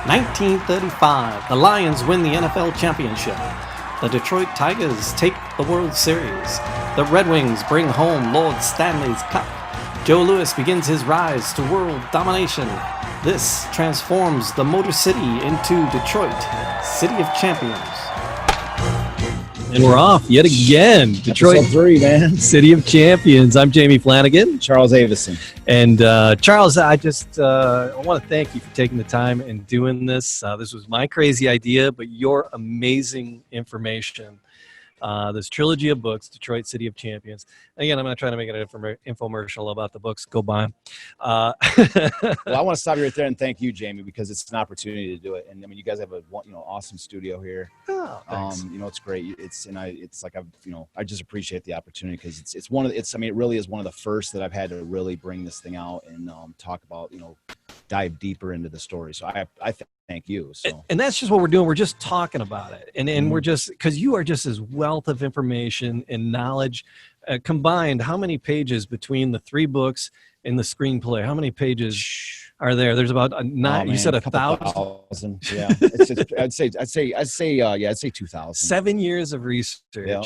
1935, the Lions win the NFL championship. The Detroit Tigers take the World Series. The Red Wings bring home Lord Stanley's Cup. Joe Louis begins his rise to world domination. This transforms the Motor City into Detroit, City of Champions. And we're off yet again. Detroit, Episode 3, man. City of Champions. I'm Jamie Flanagan. Charles Avison. And Charles, I want to thank you for taking the time and doing this. This was my crazy idea, but your amazing information. This trilogy of books, Detroit, City of Champions. Again, I'm not trying to make an infomercial about the books. Go buy them. Well, I want to stop you right there and thank you, Jamie, because it's an opportunity to do it. And I mean, you guys have a awesome studio here. Oh, thanks. It's great. I just appreciate the opportunity because it really is one of the first that I've had to really bring this thing out and talk about, dive deeper into the story. So I thank you. So, and that's just what we're doing. We're just talking about it. And we're just, because you are just this wealth of information and knowledge combined. How many pages between the 3 books and the screenplay? How many pages are there? There's about you said 1,000. Yeah. I'd say 2,000. 7 years of research. Yep.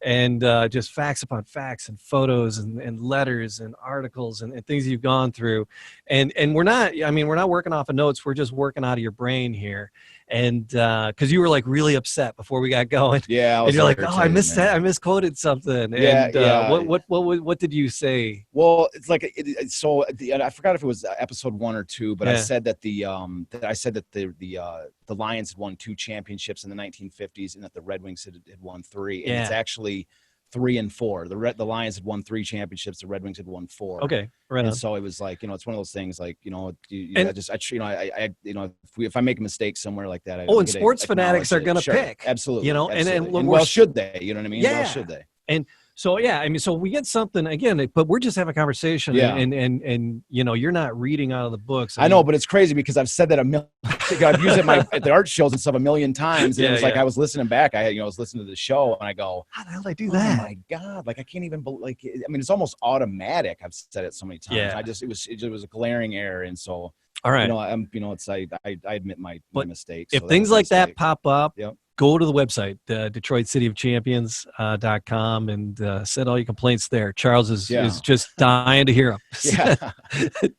And just facts upon facts and photos and letters and articles and things you've gone through. And we're not working off of notes. We're just working out of your brain here. And because you were like really upset before we got going. Yeah. And you're like, I missed that. I misquoted something. And what did you say? Well, it's like, I forgot if it was episode 1 or 2, but yeah. I said that the Lions had won 2 championships in the 1950s and that the Red Wings had won 3. And it's actually 3 and 4. The Lions had won 3 championships. The Red Wings had won 4. Okay, right. And so it was like, it's one of those things like, if I make a mistake somewhere like that, and sports fanatics are going to pick, absolutely, absolutely. And well, should they? You know what I mean? Yeah. Well, should they? And so, so we get something again, but we're just having a conversation. Yeah. And you're not reading out of the books. I know, but it's crazy because I've said that I've used it at the art shows and stuff a million times. And it was like, I was listening back. I was listening to the show and I go, how the hell did I do that? Oh my God. Like, I can't even it's almost automatic. I've said it so many times. Yeah. It was a glaring error. And so, all right. I admit my mistakes. If things like that pop up, yep. Go to the website, DetroitCityOfChampions.com, and send all your complaints there. Charles is just dying to hear them. Yeah.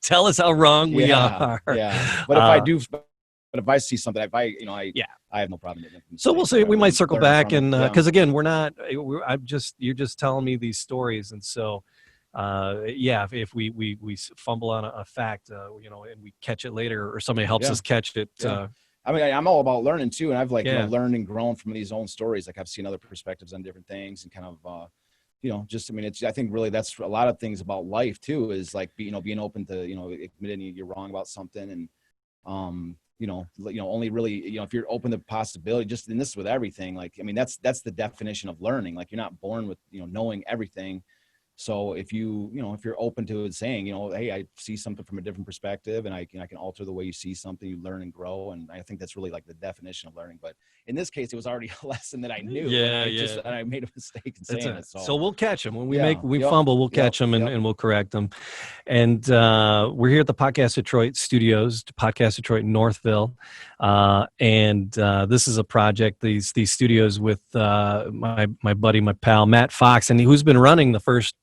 Tell us how wrong we are. Yeah. But if I see something, I have no problem with it. So we'll see. We might circle back, and because again, you're just telling me these stories, and so if we fumble on a fact, and we catch it later, or somebody helps us catch it. Yeah. I'm all about learning too, and I've learned and grown from these own stories. Like I've seen other perspectives on different things, and kind of I think really that's a lot of things about life too. Is like being open to admitting you're wrong about something, and only really if you're open to possibility. Just and this with everything. That's the definition of learning. Like you're not born with knowing everything. So if you're open to it, saying, hey, I see something from a different perspective, and I can alter the way you see something, you learn and grow, and I think that's really like the definition of learning. But in this case, it was already a lesson that I knew. And I made a mistake in saying it. So we'll catch them when we fumble. We'll catch them and we'll correct them. And we're here at the Podcast Detroit studios, Podcast Detroit Northville, and this is a project. These studios with my buddy, my pal Matt Fox, and who's been running the first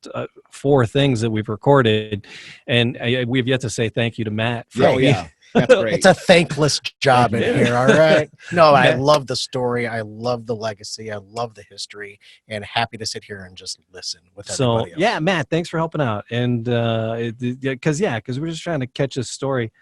4 things that we've recorded, and we've yet to say thank you to Matt. That's great. It's a thankless job in here. All right. No, I love the story. I love the legacy. I love the history, and happy to sit here and just listen with everybody else. Yeah, Matt, thanks for helping out. And because we're just trying to catch this story.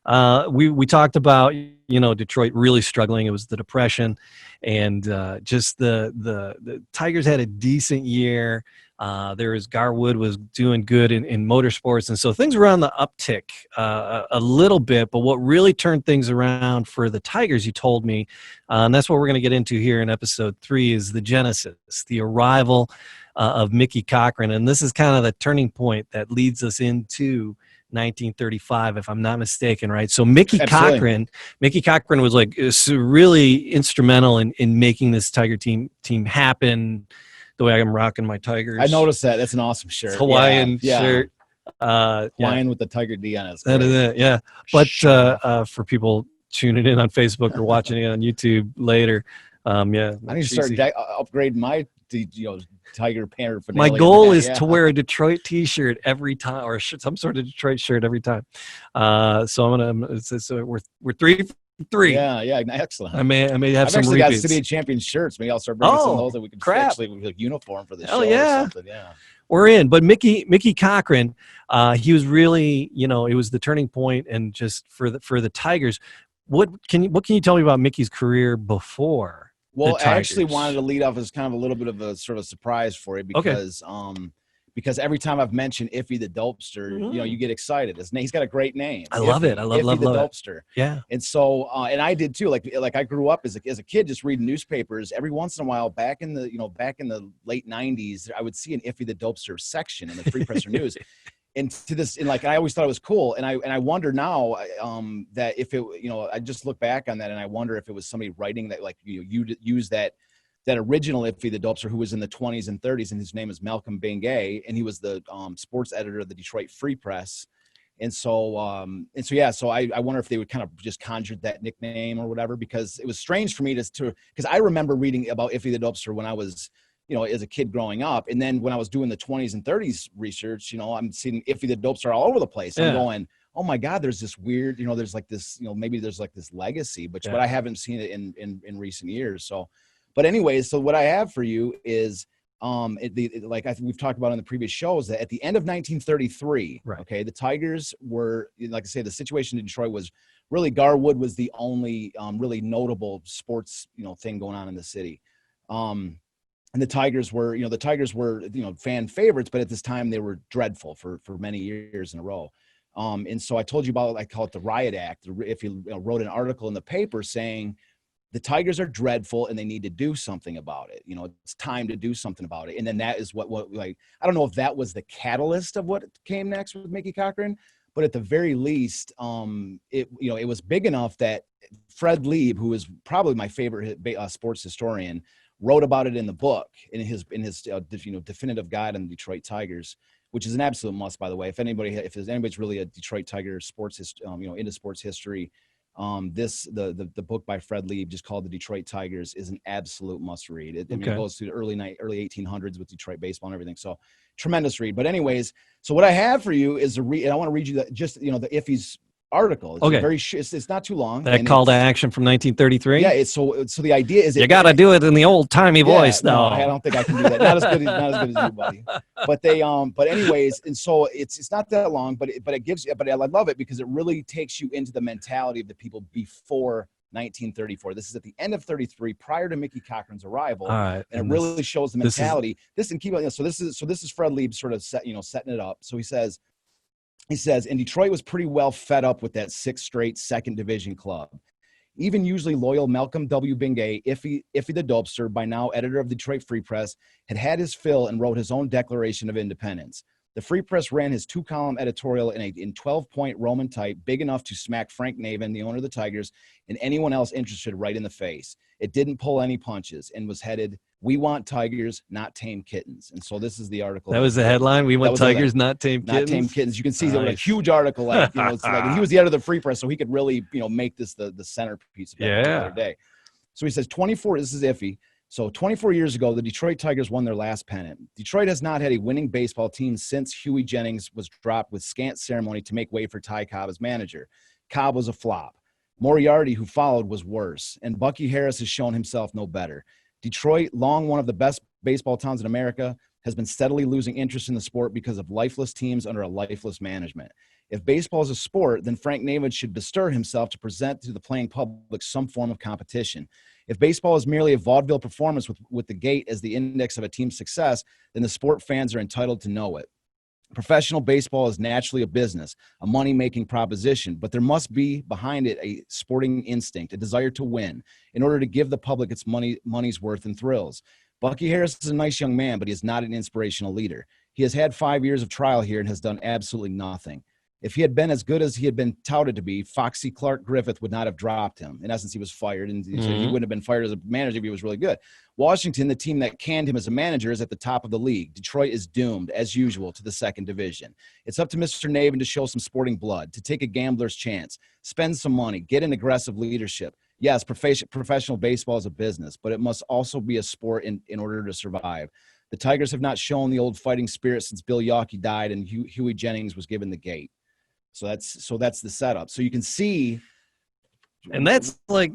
We talked about Detroit really struggling. It was the Depression, and just the Tigers had a decent year. Garwood was doing good in motorsports, and so things were on the uptick a little bit. But what really turned things around for the Tigers, you told me, and that's what we're going to get into here in episode 3, is the genesis, the arrival of Mickey Cochrane, and this is kind of the turning point that leads us into 1935, if I'm not mistaken, right? So Mickey Cochrane was really instrumental in making this Tiger team happen. The way I'm rocking my Tigers. I noticed that. That's an awesome shirt. It's Hawaiian shirt. Hawaiian with the Tiger D on it. That is it, yeah. But for people tuning in on Facebook or watching it on YouTube later. Yeah, I need to start upgrading my Tiger paraphernalia. My goal is to wear a Detroit T-shirt every time, or some sort of Detroit shirt every time. So we're 3 for 3. Yeah, excellent. I may have I've some actually repeats. got City of Champions shirts. Maybe I'll start bringing some of those that we can actually like uniform for the show or something. Yeah, we're in. But Mickey Cochrane, he was really, it was the turning point, and just for the Tigers. What can you tell me about Mickey's career before? Well, I actually wanted to lead off as kind of a little bit of a sort of surprise for you because because every time I've mentioned Iffy the Dopester, you get excited. He's got a great name. I love it. I love Iffy the it. Dopester. Yeah. And so and I did too. Like I grew up as a kid just reading newspapers. Every once in a while, back in the late 90s, I would see an Iffy the Dopester section in the Free Press or News. And I always thought it was cool. And I wonder now that if it, I just look back on that and I wonder if it was somebody writing that, like, you use that original Iffy the Dopester who was in the 20s and 30s, and his name is Malcolm Bengay, and he was the sports editor of the Detroit Free Press. And so I wonder if they would kind of just conjured that nickname or whatever, because it was strange for me because I remember reading about Iffy the Dopester when I was, as a kid growing up. And then when I was doing the 20s and 30s research, I'm seeing Iffy the Dopester all over the place. I'm going, oh my God, there's this weird, there's like this, maybe there's like this legacy, but I haven't seen it in recent years. So, but anyways, so what I have for you is, we've talked about in the previous shows, that at the end of 1933, okay, the Tigers were, like I say, the situation in Detroit was really, Garwood was the only really notable sports, thing going on in the city. And the Tigers were, fan favorites, but at this time they were dreadful for many years in a row. And so I told you about, I call it the Riot Act. If you wrote an article in the paper saying the Tigers are dreadful and they need to do something about it. It's time to do something about it. And then that is what I don't know if that was the catalyst of what came next with Mickey Cochrane, but at the very least, it was big enough that Fred Lieb, who is probably my favorite sports historian, wrote about it in the book, in his definitive guide on the Detroit Tigers, which is an absolute must, by the way. If anybody's really a Detroit Tiger sports into sports history, the book by Fred Lieb, just called The Detroit Tigers, is an absolute must read. It goes through the early 1800s with Detroit baseball and everything. So tremendous read. But anyways, so what I have for you is and I want to read you the Iffy's article. It's it's not too long. That call to action from 1933. Yeah, so the idea is you got to do it in the old timey voice. No, I don't think I can do that. Not as good as you, buddy. But but anyways, and so it's not that long, but it gives you. But I love it because it really takes you into the mentality of the people before 1934. This is at the end of 33, prior to Mickey Cochrane's arrival, and it really shows the mentality. This is Fred Lieb sort of setting it up. So he says, and Detroit was pretty well fed up with that 6th straight second division club. Even usually loyal Malcolm W. Bengay, Iffy the Dopester, by now editor of the Detroit Free Press, had his fill and wrote his own Declaration of Independence. The Free Press ran his 2-column editorial in 12-point Roman type, big enough to smack Frank Navin, the owner of the Tigers, and anyone else interested, right in the face. It didn't pull any punches and was headed, "We want Tigers, not tame kittens." And so this is the article. That was the headline. We want Tigers, not tame kittens. Not tame kittens. You can see it was a huge article. It's like he was the editor of the Free Press, so he could really, make this the centerpiece of it the other day. So he says 24. This is Iffy. So 24 years ago, the Detroit Tigers won their last pennant. Detroit has not had a winning baseball team since Huey Jennings was dropped with scant ceremony to make way for Ty Cobb as manager. Cobb was a flop. Moriarty, who followed, was worse. And Bucky Harris has shown himself no better. Detroit, long one of the best baseball towns in America, has been steadily losing interest in the sport because of lifeless teams under a lifeless management. If baseball is a sport, then Frank Navin should bestir himself to present to the playing public some form of competition. If baseball is merely a vaudeville performance with the gate as the index of a team's success, then the sport fans are entitled to know it. Professional baseball is naturally a business, a money-making proposition, but there must be behind it a sporting instinct, a desire to win, in order to give the public its money's worth and thrills. Bucky Harris is a nice young man, but he is not an inspirational leader. He has had 5 years of trial here and has done absolutely nothing. If he had been as good as he had been touted to be, Foxy Clark Griffith would not have dropped him. In essence, he was fired, and he wouldn't have been fired as a manager if he was really good. Washington, the team that canned him as a manager, is at the top of the league. Detroit is doomed, as usual, to the second division. It's up to Mr. Navin to show some sporting blood, to take a gambler's chance, spend some money, get in aggressive leadership. Yes, professional baseball is a business, but it must also be a sport in order to survive. The Tigers have not shown the old fighting spirit since Bill Yawkey died and Huey Jennings was given the gate. So that's the setup. So you can see, and that's like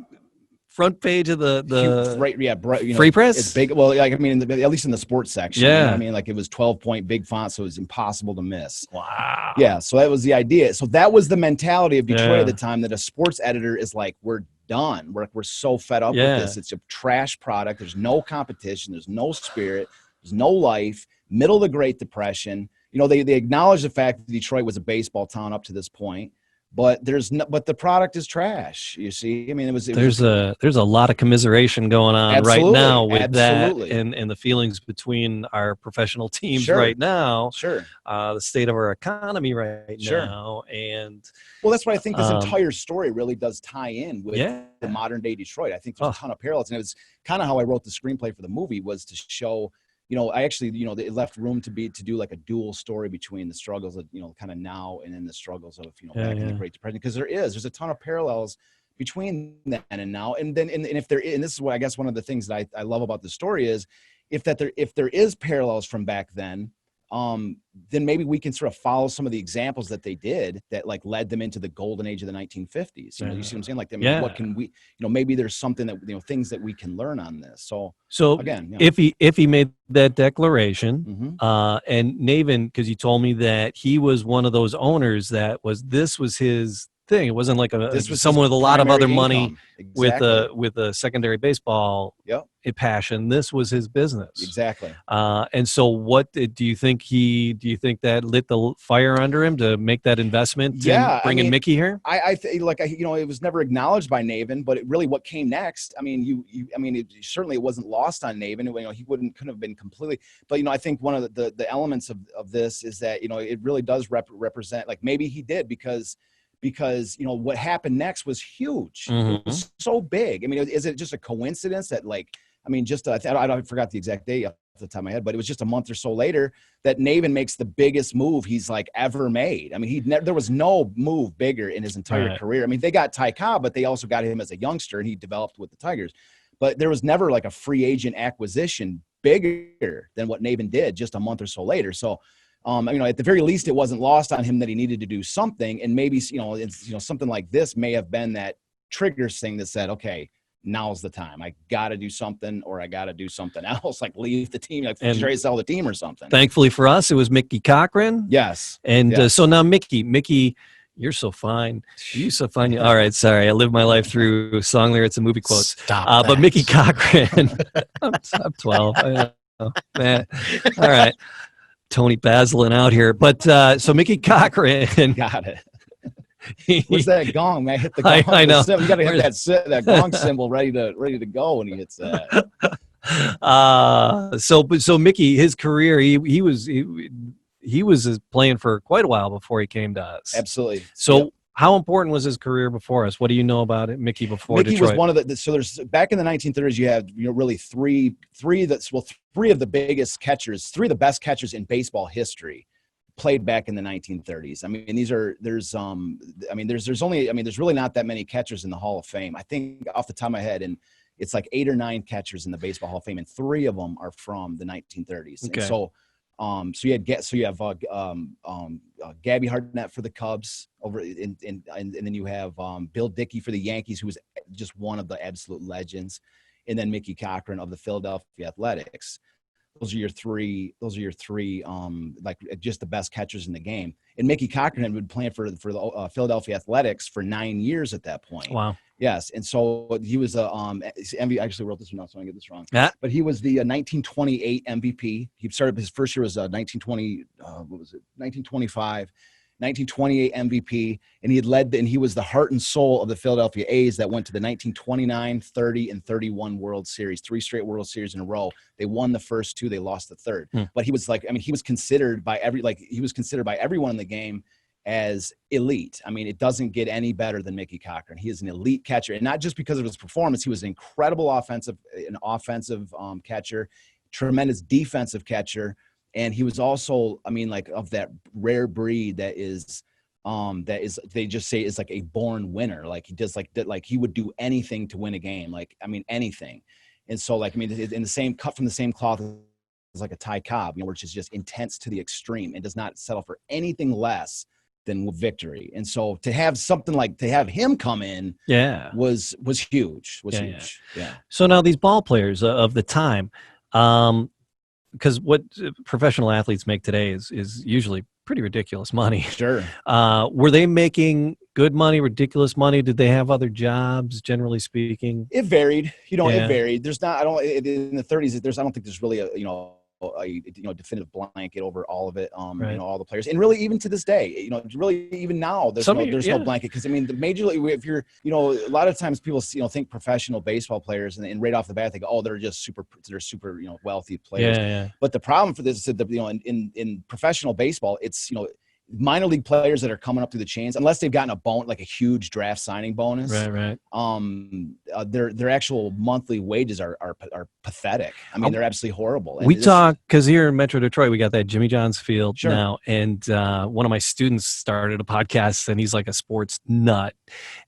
front page of the right, yeah, Free Press. It's big. Well, like, I mean, at least in the sports section. Yeah. You know what I mean, like, it was 12-point big font, so it was impossible to miss. Wow. Yeah. So that was the idea. So that was the mentality of Detroit at the time, that a sports editor is like, we're done. We're so fed up with this. It's a trash product. There's no competition. There's no spirit. There's no life. Middle of the Great Depression. You know, they acknowledge the fact that Detroit was a baseball town up to this point, but but the product is trash. You see, I mean, there's a lot of commiseration going on right now with that and the feelings between our professional teams right now. Sure. The state of our economy right now. And well, that's why I think this entire story really does tie in with the modern day Detroit. I think there's a ton of parallels, and it was kind of how I wrote the screenplay for the movie, was to show, you know, I actually, you know, it left room to do like a dual story between the struggles of, you know, kind of now and then the struggles of, you know, back in the Great Depression, because there's a ton of parallels between then and now. And then, and if there, and this is what I guess one of the things that I love about the story is, if there is parallels from back then maybe we can sort of follow some of the examples that they did that like led them into the golden age of the 1950s. You know, you see what I'm saying? Like, I mean, what can we, you know, maybe there's something that, you know, things that we can learn on this. So again, you know, if he made that declaration, and Navin, because you told me that he was one of those owners this was his thing. It wasn't like someone with a lot of other money with a secondary baseball passion. This was his business. Exactly. And so what do you think that lit the fire under him to make that investment in bringing Mickey here? I think, like, you know, it was never acknowledged by Navin, but what came next, I mean, certainly it wasn't lost on Navin. You know, he couldn't have been completely, but, you know, I think one of the elements of this is that, you know, it really does represent, like, maybe he did because, you know, what happened next was huge. It was so big. I mean, is it just a coincidence that, like, I mean, I forgot the exact date off the top of my head, but it was just a month or so later that Navin makes the biggest move he's like ever made. I mean, there was no move bigger in his entire career. I mean, they got Ty Cobb, but they also got him as a youngster, and he developed with the Tigers. But there was never like a free agent acquisition bigger than what Navin did just a month or so later. So, you know, at the very least, it wasn't lost on him that he needed to do something, and maybe, you know, something like this may have been that trigger thing that said, okay, now's the time. I got to do something, or I got to do something else, like leave the team, like try to sell the team or something. Thankfully for us, it was Mickey Cochrane. Yes. And so now Mickey, you're so fine. You're so fine. All right, sorry. I live my life through song lyrics and movie quotes. Stop but Mickey Cochrane, I'm 12. I know. Man. All right. Tony Basilin out here. But so Mickey Cochrane. Got it. Where's that gong, man? Hit the gong. I know. You got to hit that gong cymbal ready to go when he hits that. So Mickey, his career, he was playing for quite a while before he came to us. Absolutely. So how important was his career before us? What do you know about it, Mickey, before Mickey Detroit? was one of so there's, back in the 1930s, you had, you know, really three of the biggest catchers, three of the best catchers in baseball history played back in the 1930s. I mean, there's really not that many catchers in the Hall of Fame. I think off the top of my head, and it's like 8 or 9 catchers in the Baseball Hall of Fame, and 3 of them are from the 1930s. Okay. And so you have Gabby Hartnett for the Cubs and then you have Bill Dickey for the Yankees, who was just one of the absolute legends, and then Mickey Cochrane of the Philadelphia Athletics. Those are your three, like, just the best catchers in the game. And Mickey Cochrane had been playing for the Philadelphia Athletics for 9 years at that point. Wow. Yes, and so he was I actually wrote this one out, so I get this wrong. Yeah. But he was the 1928 MVP. He started, his first year was 1925. 1928 MVP, and he was the heart and soul of the Philadelphia A's that went to the 1929, 30, and 31 World Series, 3 straight World Series in a row. They won the first 2, they lost the third. But he was like, I mean, he was considered by everyone in the game as elite. I mean, it doesn't get any better than Mickey Cochrane. He is an elite catcher, and not just because of his performance. He was an incredible offensive catcher, tremendous defensive catcher, and he was also, I mean, like of that rare breed that is they just say is like a born winner. Like he does like that, like he would do anything to win a game. Like, I mean, anything. And so, like, I mean, in the same cut from the same cloth as like a Ty Cobb, you know, which is just intense to the extreme and does not settle for anything less than victory. And so to have something like to have him come in was huge. Yeah. So now these ball players of the time, because what professional athletes make today is usually pretty ridiculous money. Sure. Were they making good money, ridiculous money? Did they have other jobs, generally speaking? It varied. You know, it varied. There's not, in the 30s, I don't think there's really a definitive blanket over all of it. You know, all the players, and really even to this day, you know, really even now, there's no blanket. Because I mean, the major league, if you're, you know, a lot of times people, you know, think professional baseball players, and right off the bat they go, oh, they're super, you know, wealthy players. Yeah. But the problem for this is that, you know, in professional baseball, it's, you know, minor league players that are coming up through the chains, unless they've gotten like a huge draft signing bonus, right. Their actual monthly wages are pathetic. I mean, they're absolutely horrible. And we talk because here in Metro Detroit, we got that Jimmy John's Field now, and one of my students started a podcast, and he's like a sports nut,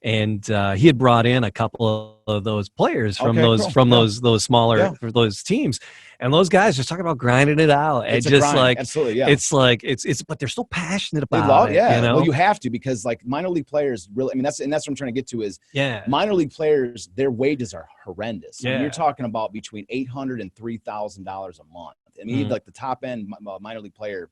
and he had brought in a couple of those players from those smaller those teams. And those guys just talking about grinding it out. It's just grind. like, absolutely, yeah. It's like, it's, but they're so passionate about it. Yeah. You know? Well, you have to, because like minor league players really, I mean, that's what I'm trying to get to is minor league players, their wages are horrendous. I mean, you're talking about between $800 and $3,000 a month. I mean, like the top end minor league player,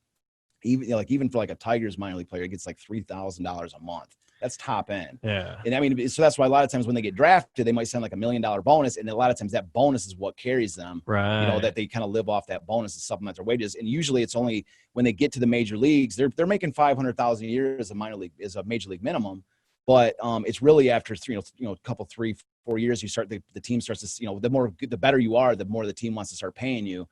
even for like a Tigers minor league player, it gets like $3,000 a month. That's top end. Yeah. And I mean, so that's why a lot of times when they get drafted, they might send like $1 million bonus. And a lot of times that bonus is what carries them, right? You know, that they kind of live off that bonus to supplement their wages. And usually it's only when they get to the major leagues, they're making $500,000 a year as a major league minimum. But it's really after a couple, 3-4 years, you start, the team starts to, you know, the better you are, the more the team wants to start paying you.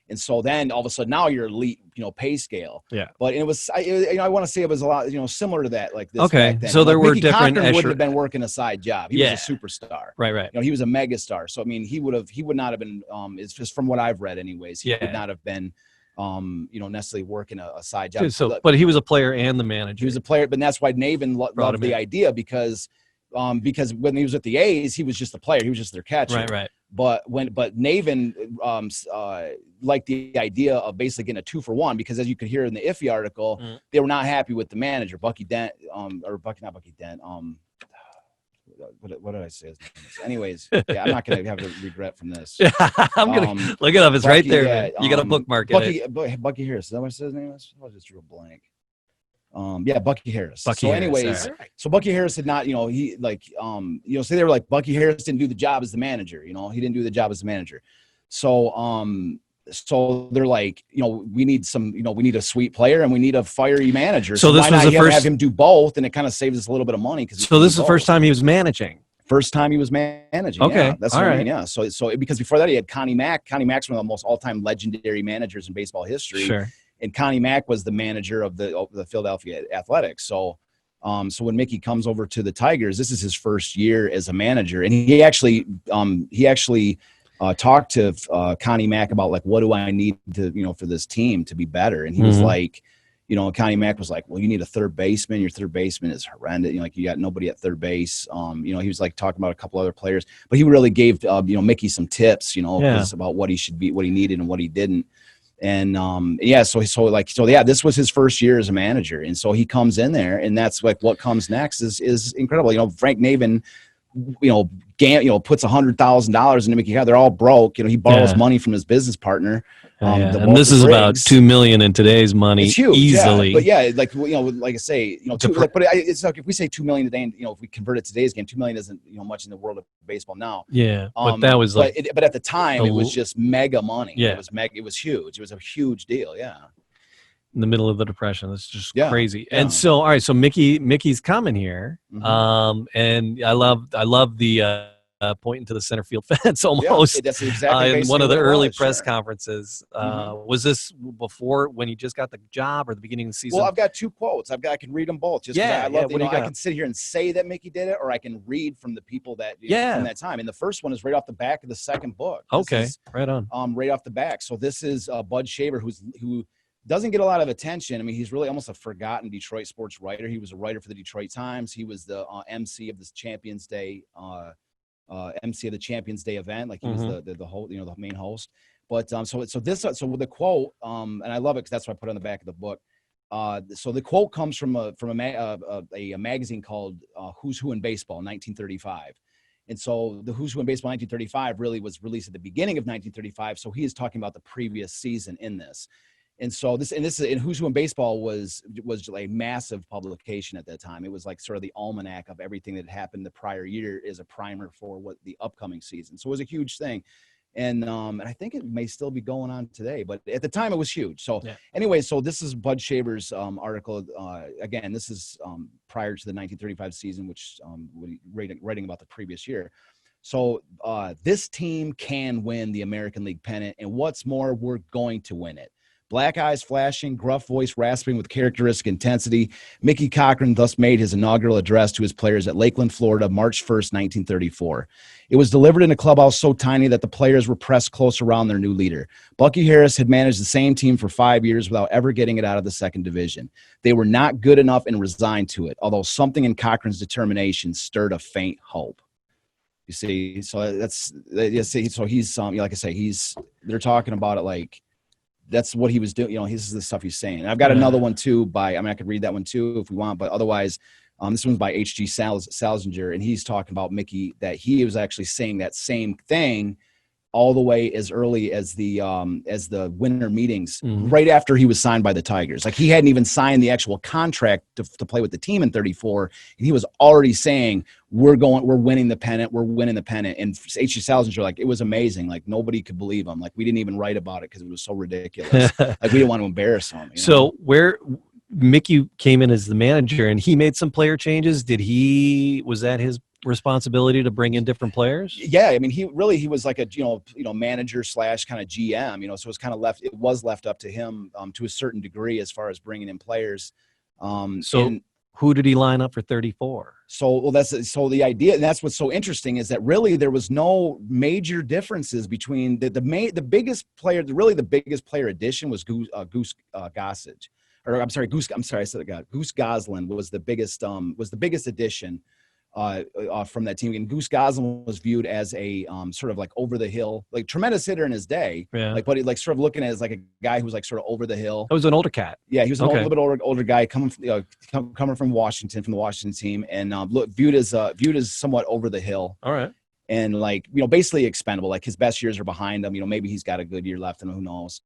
And so then all of a sudden now you're elite, you know, pay scale. Yeah. But it was, I want to say it was a lot, you know, similar to that, like this. Okay. Back then. So there like were Mickey different. Cochrane wouldn't have been working a side job. He was a superstar. Right. You know, he was a megastar. So I mean, he would not have been. It's just from what I've read, anyways. He would not have been, you know, necessarily working a side job. But he was a player and the manager. He was a player, but that's why Navin loved the idea because when he was at the A's, he was just a player. He was just their catcher. Right. But Navin liked the idea of basically getting a 2-for-1, because as you could hear in the Iffy article, they were not happy with the manager, Bucky Dent, not Bucky Dent. What did I say his name is? Anyways, yeah, I'm not going to have a regret from this. I'm going to look it up. It's Bucky, right there. Yeah, you got to bookmark it. Bucky Harris. Is that what his name is? I just drew a blank. Bucky Harris. So Bucky Harris had not, you know, he like, you know, say they were like, Bucky Harris didn't do the job as the manager, you know, he didn't do the job as the manager. So they're like, you know, we need a sweet player and we need a fiery manager. So this was the first, have him do both, and it kind of saves us a little bit of money. So this is the first time he was managing. First time he was managing. Okay. Yeah, that's what I mean. Yeah. So because before that he had Connie Mack. Connie Mack's one of the most all-time legendary managers in baseball history. Sure. And Connie Mack was the manager of the Philadelphia Athletics. So when Mickey comes over to the Tigers, this is his first year as a manager, and he actually talked to Connie Mack about like, what do I need to, you know, for this team to be better? And he was like, you know, Connie Mack was like, well, you need a third baseman. Your third baseman is horrendous. You know, like you got nobody at third base. You know, he was like talking about a couple other players, but he really gave you know, Mickey some tips, you know, about what he should be, what he needed, and what he didn't. And this was his first year as a manager, and so he comes in there, and that's like what comes next is incredible. You know, Frank Navin, puts $100,000 into Mickey Cochrane. They're all broke. You know, he borrows money from his business partner. And this is about $2 million in today's money. It's huge, easily. But yeah, like, you know, like I say, you know, it's like if we say $2 million today, and, you know, if we convert it to today's game, $2 million isn't, you know, much in the world of baseball now. Yeah, but that was like, but at the time, it was just mega money. Yeah, it was huge. It was a huge deal. Yeah. In the middle of the Depression, that's just crazy. Yeah. And so, all right, so Mickey's coming here, and I love the pointing to the center field fence almost. Yeah, that's exactly in one of the early press sure. conferences. Was this before when he just got the job or the beginning of the season? Well, I've got 2 quotes. I can read them both. Just I love. What do you got? I can sit here and say that Mickey did it, or I can read from the people that from that time. And the first one is right off the back of the second book. Right on. Right off the back. So this is Bud Shaver, who doesn't get a lot of attention. I mean, he's really almost a forgotten Detroit sports writer. He was a writer for the Detroit Times. He was the MC of this Champions Day. MC of the Champions Day event, like he was the whole, the main host. But so with the quote, and I love it because that's what I put on the back of the book. So the quote comes from a magazine called Who's Who in Baseball, 1935. And so the Who's Who in Baseball 1935 really was released at the beginning of 1935. So he is talking about the previous season in this. And so this Who's Who in Baseball was a massive publication at that time. It was like sort of the almanac of everything that happened the prior year as a primer for what the upcoming season. So it was a huge thing. And I think it may still be going on today, but at the time it was huge. So anyway, so this is Bud Shaver's article. Again, this is prior to the 1935 season, which writing about the previous year. So this team can win the American League pennant. And what's more, we're going to win it. Black eyes flashing, gruff voice rasping with characteristic intensity, Mickey Cochrane thus made his inaugural address to his players at Lakeland, Florida, March 1st, 1934. It was delivered in a clubhouse so tiny that the players were pressed close around their new leader. Bucky Harris had managed the same team for 5 years without ever getting it out of the second division. They were not good enough and resigned to it, although something in Cochrane's determination stirred a faint hope. You see, so that's so he's like I say, they're talking about it like that's what he was doing. This is the stuff he's saying. And I've got another one too I could read that one too if we want, but otherwise, this one's by H.G. Salzinger, and he's talking about Mickey, that he was actually saying that same thing all the way as early as the winter meetings, right after he was signed by the Tigers. Like he hadn't even signed the actual contract to play with the team in 34. And he was already saying, we're winning the pennant. We're winning the pennant. And H.G. Salzinger, like, it was amazing. Like nobody could believe him. Like we didn't even write about it because it was so ridiculous. Like we didn't want to embarrass him. So where Mickey came in as the manager and he made some player changes. Was that his responsibility to bring in different players? Yeah, I mean, he was like a manager / kind of GM, so it was left up to him to a certain degree as far as bringing in players. Who did he line up for 34? So the idea, and that's what's so interesting, is that really there was no major differences between the biggest player. Really, the biggest player addition was Goose Gossage. I said it. Goose Goslin was the biggest addition from that team. And Goose Goslin was viewed as a sort of like over the hill, like tremendous hitter in his day. Yeah. But he sort of looking at it as like a guy who was like sort of over the hill. It was an older cat. Yeah, he was a little bit older guy coming from Washington, from the Washington team, and viewed as somewhat over the hill. All right. And basically expendable. Like his best years are behind him. Maybe he's got a good year left, and who knows.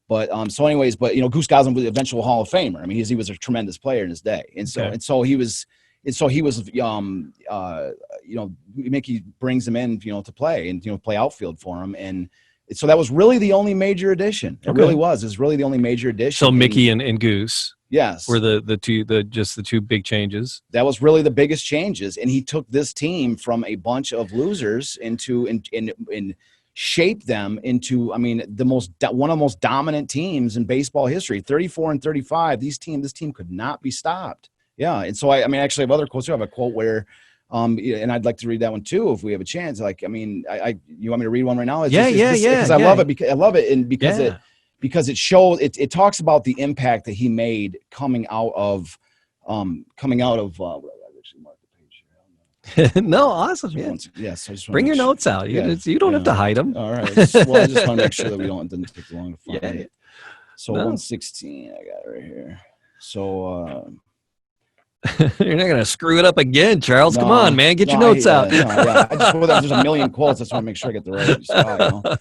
But Goose Goslin was an eventual Hall of Famer. I mean, he was a tremendous player in his day, and so he was. And so he was, Mickey brings him in, to play and, play outfield for him. And so that was really the only major addition. It really was. It was really the only major addition. So Mickey and Goose. Yes. Were the two big changes. That was really the biggest changes. And he took this team from a bunch of losers and shaped them into, one of the most dominant teams in baseball history. 34 and 35, this team could not be stopped. Yeah, and so I actually have other quotes too. I have a quote where, and I'd like to read that one too if we have a chance. You want me to read one right now? Because I love it because it shows it talks about the impact that he made coming out of. I actually marked the page here. No, awesome. Yeah. Yes, I just bring your notes out. You don't have to hide them. All right. I just want to make sure that doesn't take too long to find it. So 116, I got it right here. So. You're not gonna screw it up again, Charles. Come on, man, get your notes out. I just there's a million quotes. I just want to make sure I get the right spot.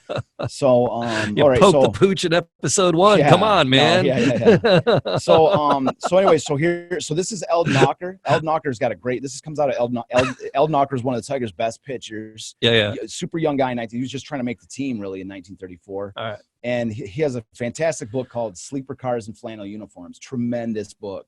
So, all right. Poke the pooch in episode 1. Come on, man. So anyway, so this is Eld Knocker. Eld Knocker's got a great. Comes out of Eld Knocker is one of the Tigers' best pitchers. Yeah. Super young guy. He was just trying to make the team really in 1934. All right. And he has a fantastic book called Sleeper Cars and Flannel Uniforms. Tremendous book.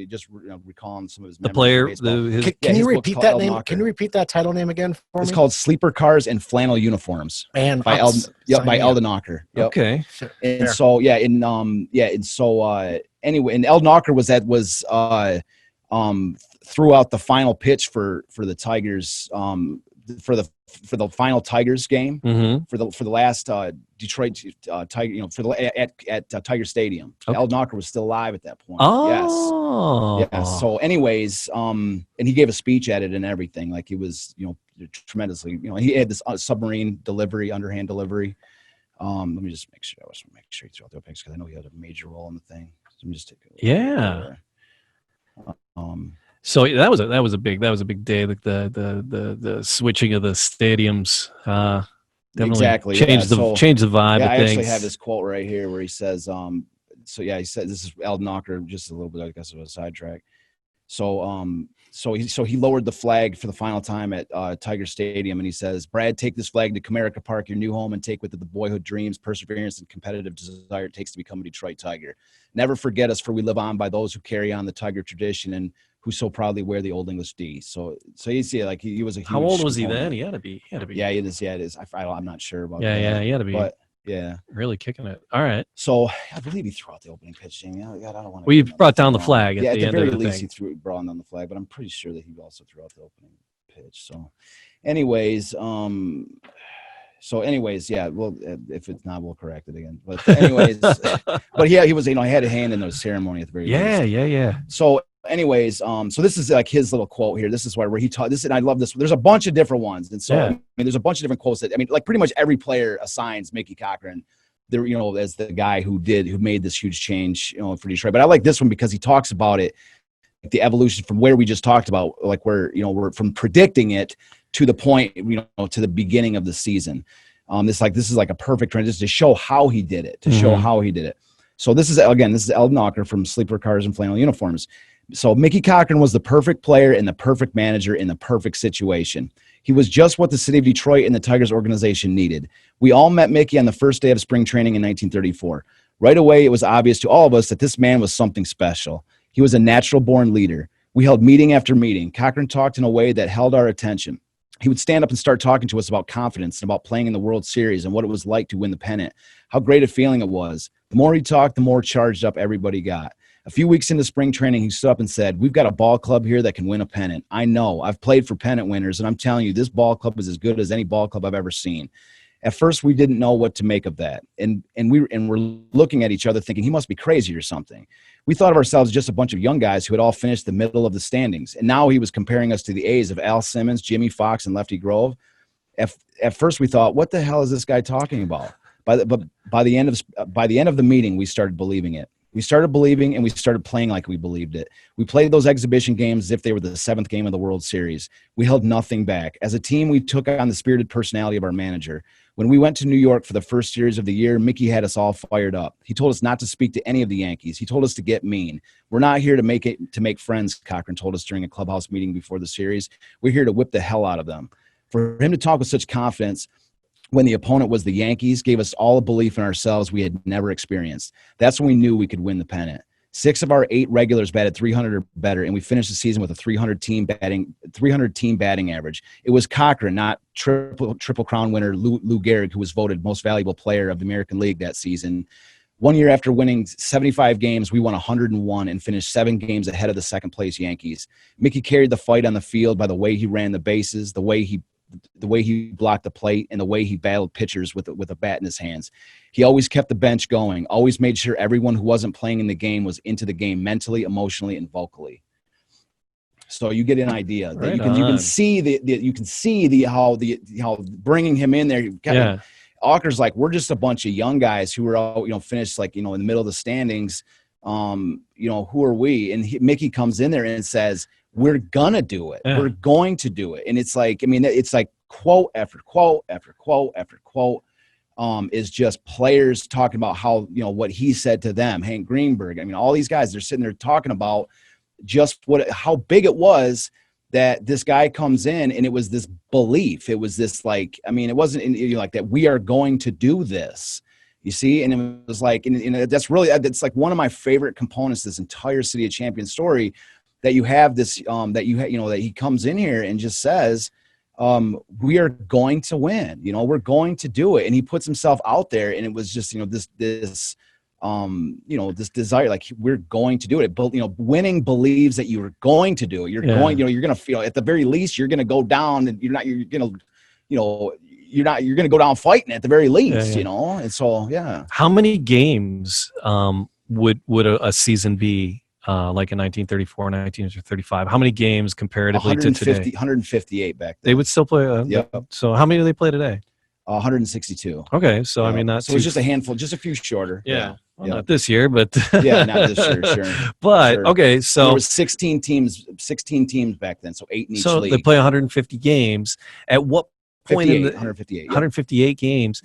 Just recalling some of his memories. The player. Can you repeat that name? Can you repeat that title name again for me? It's called Sleeper Cars and Flannel Uniforms. And by Eldon Knocker. Yep. Okay. And so anyway, and Eldon Knocker was throughout the final pitch for the Tigers for the final Tigers game for the last Detroit Tiger at Tiger Stadium. Okay. Eldon Knocker was still alive at that point. Oh. Yes. Yeah. So anyways, and he gave a speech at it and everything. Like he was, tremendously, he had this submarine delivery, underhand delivery. Let me just make sure he threw out the picks because I know he had a major role in the thing. So let me just take a look. Yeah. So that was a big day. Like the switching of the stadiums. Definitely exactly changed the vibe. Yeah, of I things. actually have this quote right here where he says, he said, this is Eldon Knocker, just a little bit, I guess, of a sidetrack. So he lowered the flag for the final time at Tiger Stadium, and he says, "Brad, take this flag to Comerica Park, your new home, and take with it the boyhood dreams, perseverance, and competitive desire it takes to become a Detroit Tiger. Never forget us, for we live on by those who carry on the Tiger tradition and who so proudly wear the Old English D." So you see, like he was a huge. How old was he component. then? He had to be. Yeah, it is. Yeah, it is. I'm not sure about. Yeah, he had to be. But yeah, really kicking it. All right. So I believe he threw out the opening pitch, Jamie. I don't want to. Well, you brought down the flag at the end very of the least, thing. he brought down the flag, but I'm pretty sure that he also threw out the opening pitch. So, anyways, yeah. Well, if it's not, we'll correct it again. But anyways, but yeah, he was. He had a hand in the ceremony at the very least. Yeah. So. Anyways, so this is like his little quote here. This is where he taught this, and I love this. There's a bunch of different ones, and so I mean, there's a bunch of different quotes that like pretty much every player assigns Mickey Cochrane, as the guy who made this huge change, for Detroit. But I like this one because he talks about it, like the evolution from where we just talked about, like where we're from predicting it to the point, to the beginning of the season. This is like a perfect transition to show how he did it. So this is Eldon Knocker from Sleeper Cars and Flannel Uniforms. So Mickey Cochrane was the perfect player and the perfect manager in the perfect situation. He was just what the city of Detroit and the Tigers organization needed. We all met Mickey on the first day of spring training in 1934. Right away, it was obvious to all of us that this man was something special. He was a natural-born leader. We held meeting after meeting. Cochrane talked in a way that held our attention. He would stand up and start talking to us about confidence and about playing in the World Series and what it was like to win the pennant, how great a feeling it was. The more he talked, the more charged up everybody got. A few weeks into spring training, he stood up and said, "We've got a ball club here that can win a pennant. I know. I've played for pennant winners, and I'm telling you, this ball club is as good as any ball club I've ever seen." At first, we didn't know what to make of that, and we're looking at each other thinking he must be crazy or something. We thought of ourselves as just a bunch of young guys who had all finished the middle of the standings, and now he was comparing us to the A's of Al Simmons, Jimmy Fox, and Lefty Grove. At first, we thought, "What the hell is this guy talking about?" But by the end of the meeting, we started believing it. We started believing, and we started playing like we believed it. We played those exhibition games as if they were the seventh game of the World Series. We held nothing back. As a team, we took on the spirited personality of our manager. When we went to New York for the first series of the year, Mickey had us all fired up. He told us not to speak to any of the Yankees. He told us to get mean. "We're not here to make friends," Cochrane told us during a clubhouse meeting before the series. "We're here to whip the hell out of them." For him to talk with such confidence when the opponent was the Yankees gave us all a belief in ourselves we had never experienced. That's when we knew we could win the pennant. 6 of our 8 regulars batted .300 or better, and we finished the season with a .300 team batting average. It was Cochrane, not triple crown winner Lou Gehrig, who was voted most valuable player of the American League that season. 1 year after winning 75 games, we won 101 and finished 7 games ahead of the second-place Yankees. Mickey carried the fight on the field by the way he ran the bases, the way he blocked the plate, and the way he battled pitchers with a bat in his hands. He always kept the bench going, always made sure everyone who wasn't playing in the game was into the game mentally, emotionally, and vocally. So you get an idea that you can see how bringing him in there. Auker's like, we're just a bunch of young guys who were all, finished like, in the middle of the standings. Who are we? And Mickey comes in there and says, "We're gonna do it. Yeah. We're going to do it." And it's like, it's like quote after quote after quote after quote is just players talking about how, what he said to them. Hank Greenberg. All these guys, they're sitting there talking about just how big it was that this guy comes in, and it was this belief. It was this like, it wasn't like that we are going to do this. You see, and it was like, and that's really, it's like one of my favorite components of this entire City of Champions story, that you have this, that he comes in here and just says, we are going to win, we're going to do it. And he puts himself out there, and it was just, this desire, like, we're going to do it. But, winning believes that you're going to do it. You're going, you're going to feel, at the very least, you're going to go down, and you're going to go down fighting at the very least, And so, yeah. How many games would a season be like in 1934, 1935? How many games comparatively to today? 158 back then. They would still play. So how many do they play today? 162. Okay, so I mean, that's so it's just a handful, just a few shorter. Yeah. Well, not this year, but yeah, not this year, sure. But sure. Okay, so there was 16 teams back then, so 8 in each league. So they play 150 games. At what point 158 games?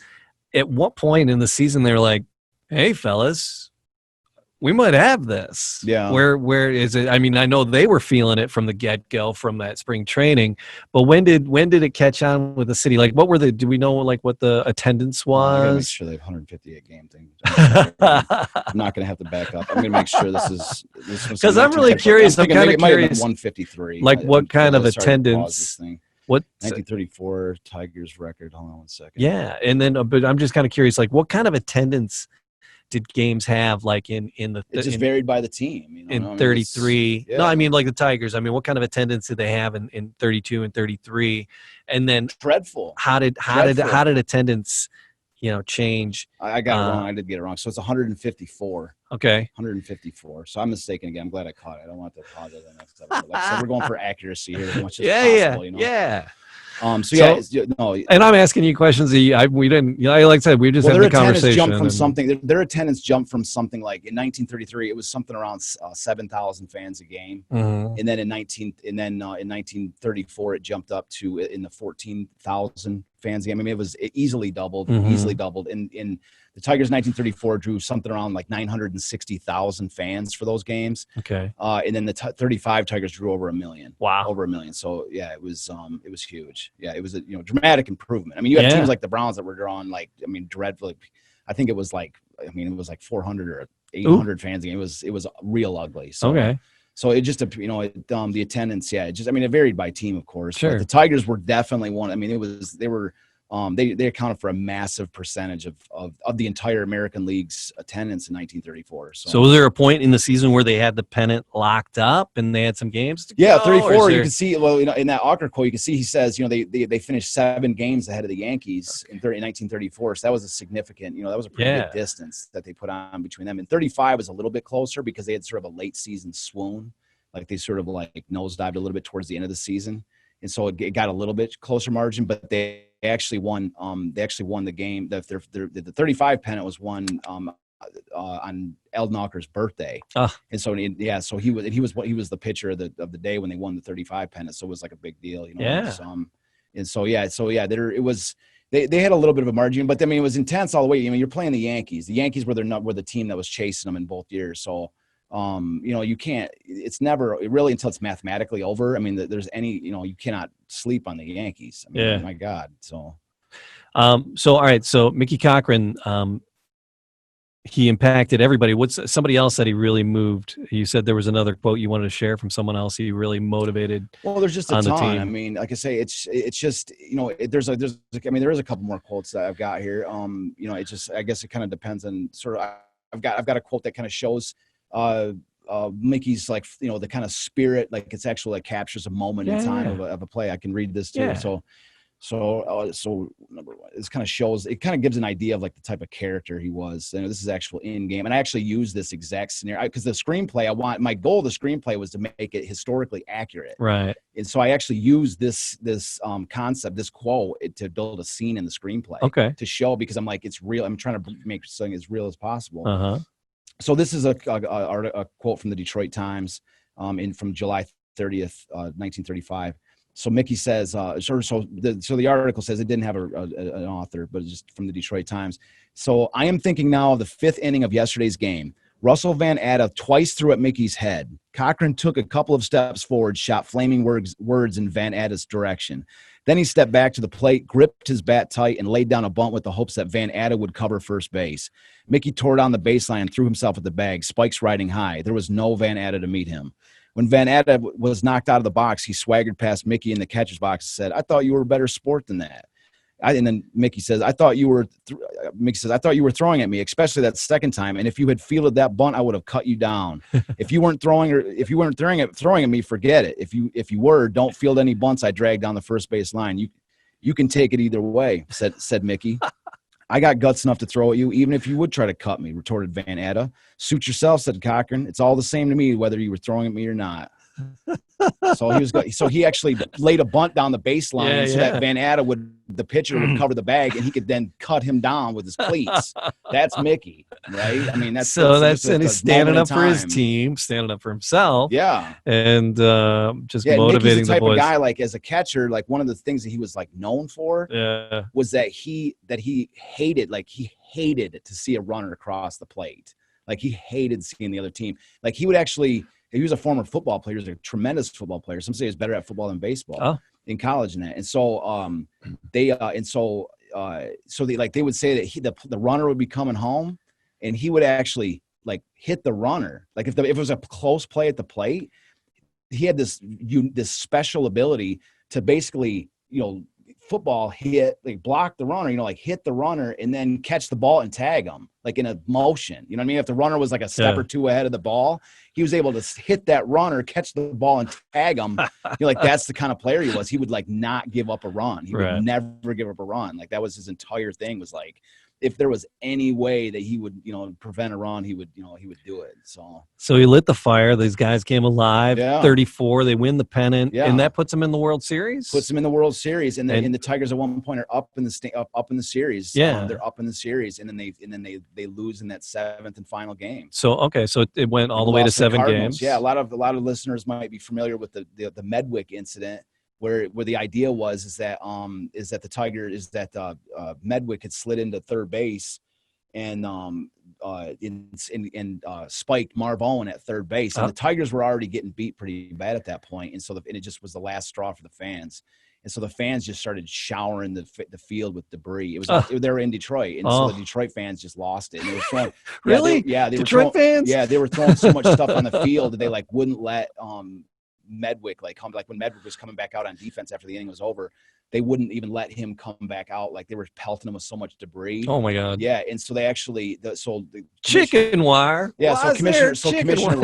At what point in the season they're like, "Hey, fellas, we might have this"? Yeah. Where is it? I mean, I know they were feeling it from the get-go from that spring training, but when did it catch on with the city? Like, what were do we know like what the attendance was? I gotta make sure they have 158 game thing. I'm not gonna have to back up. I'm gonna make sure this was because I'm really curious. I'm kind of curious. 153. Like, what kind of attendance? What 1934 Tigers record? Hold on 1 second. Yeah, and then but I'm just kind of curious. Like, what kind of attendance did games have, like in the? It just varied by the team. In 33, no, I mean like the Tigers. I mean, what kind of attendance did they have in 32 and 33? And then dreadful. How did attendance, change? I got it wrong. I did get it wrong. So it's 154. Okay. 154. So I'm mistaken again. I'm glad I caught it. I don't want to pause it the next episode. Like, so we're going for accuracy here as much as possible. Yeah. And I'm asking you questions that we didn't. Like I said, we just had the conversation. Their attendance jumped from something like in 1933, it was something around 7,000 fans a game, and then in 1934, it jumped up to in the 14,000 fans a game. I mean, it easily doubled, In the Tigers 1934 drew something around like 960,000 fans for those games. Okay. And then the 35 Tigers drew over 1 million. Wow. Over 1 million. So yeah, it was huge. Yeah, it was a dramatic improvement. I mean, you have teams like the Browns that were drawing dreadfully. I think it was like 400 or 800 fans a game. It was real ugly. So, okay. So it just the attendance. Yeah, it varied by team, of course. Sure. But the Tigers were definitely one. I mean, they accounted for a massive percentage of the entire American League's attendance in 1934. So was there a point in the season where they had the pennant locked up and they had some games to go? 34. You can see, in that Ocker quote, you can see he says, they finished 7 games ahead of the Yankees in 1934. So that was a significant, that was a pretty big distance that they put on between them. And 35 was a little bit closer because they had sort of a late season swoon, like they sort of like nosedived a little bit towards the end of the season. And so it got a little bit closer margin, but they actually won. They actually won the game. The 35 pennant was won on Eldon Knocker's birthday, and so so he was the pitcher of the day when they won the 35 pennant. So it was like a big deal, Yeah. It was. They had a little bit of a margin, but I mean it was intense all the way. I mean, you're playing the Yankees. The Yankees were the team that was chasing them in both years. So. You can't, it's never really until it's mathematically over. I mean, you cannot sleep on the Yankees. I mean, my God. So, all right. So Mickey Cochrane, he impacted everybody. What's somebody else that he really moved? You said there was another quote you wanted to share from someone else he really motivated. Well, there's just a ton. I mean, like I say, it's just, there is a couple more quotes that I've got here. I guess it kind of depends on sort of, I've got a quote that kind of shows, Mickey's the kind of spirit, like it's actually like captures a moment in time of a play. I can read this too. So number one, this kind of shows, it kind of gives an idea of like the type of character he was. This is actual in game, and I actually use this exact scenario because the screenplay, my goal of the screenplay was to make it historically accurate. Right. And so I actually use this concept, this quote, to build a scene in the screenplay. Okay. To show, because I'm like, it's real. I'm trying to make something as real as possible. Uh-huh. So this is a quote from the Detroit Times from July 30th, 1935. So Mickey says, so the article says it didn't have an author, but it's just from the Detroit Times. So I am thinking now of the 5th inning of yesterday's game. Russell Van Atta twice threw at Mickey's head. Cochrane took a couple of steps forward, shot flaming words in Van Atta's direction. Then he stepped back to the plate, gripped his bat tight, and laid down a bunt with the hopes that Van Atta would cover first base. Mickey tore down the baseline and threw himself at the bag, spikes riding high. There was no Van Atta to meet him. When Van Atta was knocked out of the box, he swaggered past Mickey in the catcher's box and said, "I thought you were a better sport than that." And then Mickey says, "I thought you were." Mickey says, "I thought you were throwing at me, especially that second time. And if you had fielded that bunt, I would have cut you down. If you weren't throwing at me, forget it. If you were, don't field any bunts I dragged down the first base line. You can take it either way," said Mickey. "I got guts enough to throw at you, even if you would try to cut me," retorted Van Atta. "Suit yourself," said Cochrane. "It's all the same to me whether you were throwing at me or not." So he actually laid a bunt down the baseline so that Van Atta the pitcher would cover the bag, and he could then cut him down with his cleats. That's Mickey, right? I mean, that's and he's standing up for his team, standing up for himself. Yeah, and just motivating Mickey's the type the boys. of guy, like as a catcher, like one of the things that he was like known for was that he hated to see a runner across the plate. Like he hated seeing the other team. Like he was a former football player. He was a tremendous football player. Some say he was better at football than baseball in college and that. And so they would say that the runner would be coming home, and he would actually like hit the runner. Like if it was a close play at the plate, he had this special ability to basically, football hit, like block the runner, like hit the runner and then catch the ball and tag him like in a motion. You know what I mean? If the runner was like a step or two ahead of the ball, he was able to hit that runner, catch the ball and tag him. Like that's the kind of player he was. He would like not give up a run. He would never give up a run. Like that was his entire thing, was like, if there was any way that he would, prevent a run, he would do it. So he lit the fire. These guys came alive. Yeah. 34. They win the pennant, and that puts them in the World Series. Puts them in the World Series, and the Tigers at one point are up in the series. Yeah, they're up in the series, and then they lose in that seventh and final game. So it went all the way to 7 games. Yeah, a lot of listeners might be familiar with the Medwick incident, where the idea is that Medwick had slid into third base and spiked Marv Owen at third base, and the Tigers were already getting beat pretty bad at that point, and it just was the last straw for the fans, and so the fans just started showering the field with debris. It was they were in Detroit, and so the Detroit fans just lost it, and they were throwing Detroit fans. Yeah, they were throwing so much stuff on the field that they like wouldn't let Medwick come, like when Medwick was coming back out on defense after the inning was over, they wouldn't even let him come back out. Like they were pelting him with so much debris. Oh my God. Yeah. And so they actually, the chicken wire. Yeah. Commissioner